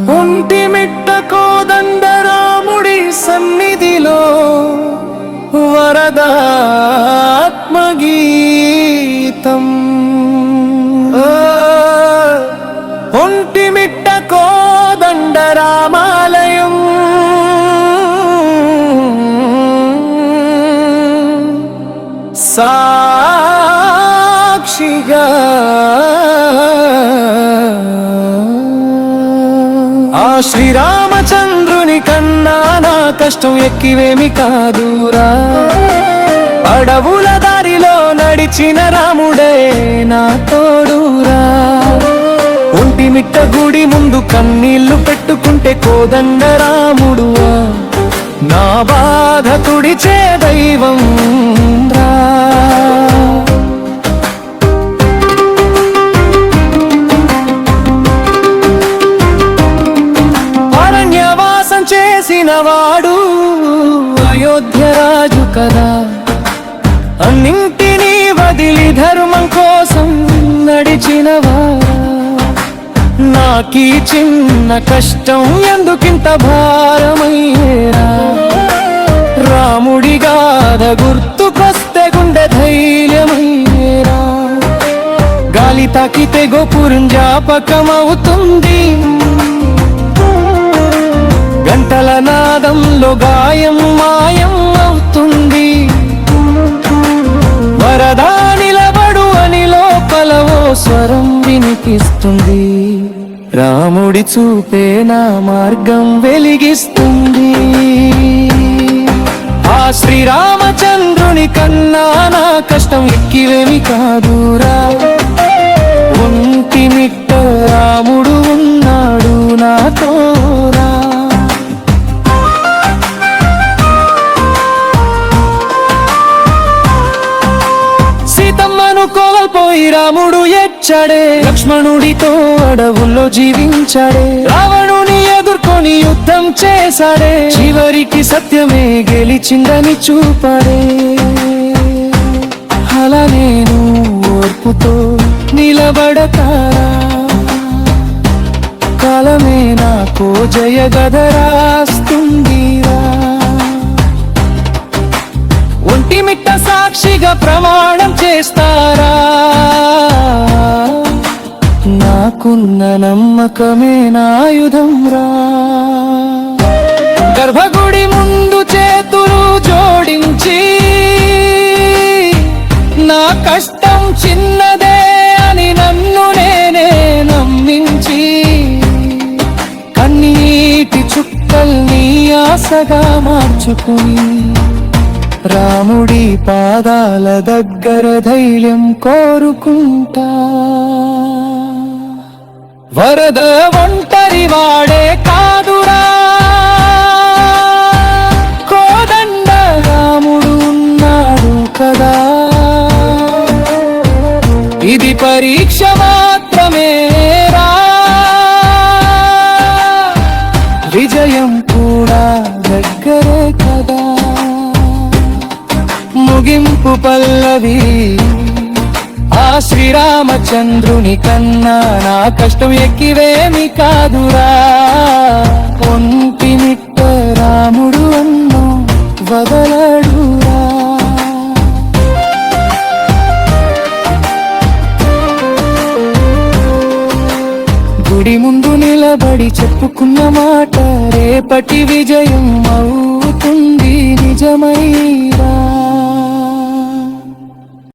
ఒంటిమిట్ట కోదండరాముడి సన్నిధిలో వరదాత్మగీతం. ఒంటిమిట్ట కోదండరామాలయం సాక్షిగా ఆ శ్రీరామచంద్రుని కన్నా నా కష్టం ఎక్కివేమి కాదురా. అడవుల దారిలో నడిచిన రాముడే నా తోడురా. ఒంటిమిట్ట గుడి ముందు కన్నీళ్లు పెట్టుకుంటే కోదండరాముడువా నా బాధ తుడిచే దైవం రా. అరణ్యవాసం చేసిన వాడు అయోధ్య రాజు కదా. అన్నింటినీ వదిలి ధర్మం కోసం నడిచినవాడా. నాకీ చిన్న కష్టం ఎందుకింత భారమయ్యేరా. రాముడి గాథ గుర్తుకొస్తే గుండె ధైర్యమయ్యేరా. గాలి తాకితే గోపురం జ్ఞాపకమవుతుంది. గంటల నాదంలో గాయం మాయం అవుతుంది. వరదా నిలబడు అని లోపల ఓ స్వరం వినిపిస్తుంది. రాముడి చూపే నా మార్గం వెలిగిస్తుంది. ఆ శ్రీరామచంద్రుని కన్నా నా కష్టం ఎక్కివేమి కాదురా. ఒంటిమిట్ట రాముడు ఉన్నాడు నాతోరా. సీతమ్మను కోల్పోయి రాముడు ఎచ్చాడే. లక్ష్మణుడితో అడవుల్లో జీవించాడే. రావణుని ఎదుర్కొని యుద్ధం చేశాడే. చివరికి సత్యమే గెలిచిందని చూపాడే. అలా నేను ఓర్పుతో నిలబడతారా. కాలమే నాకు జయ గదరాస్తుందిరా. ఒంటిమిట్ట సాక్షిగా ప్రమాణం చేస్తారా. నాకున్న నమ్మకమే నాయుధం రా. గర్భగుడి ముందు చేతులు జోడించి నా కష్టం చిన్నదే అని నన్ను నేనే నమ్మించి కన్నీటి చుక్కల్ని ఆశగా మార్చుకుని రాముడి పాదాల దగ్గర ధైర్యం కోరుకుంటా. వరద ఒంటరి వాడే కాదురా. కోదండ రాముడు ఉన్నాడు కదా. ఇది పరీక్ష మాత్రమే రా. విజయం కూడా దగ్గరే కదా. ముగింపు పల్లవి ఆ శ్రీరామచంద్రుని కన్నా నా కష్టం ఎక్కివేమి కాదురా. ఒంటిమిట్ట రాముడు అన్నో వదలడురా. గుడి ముందు నిలబడి చెప్పుకున్న మాట రేపటి విజయం అవుతుంది నిజమైరా.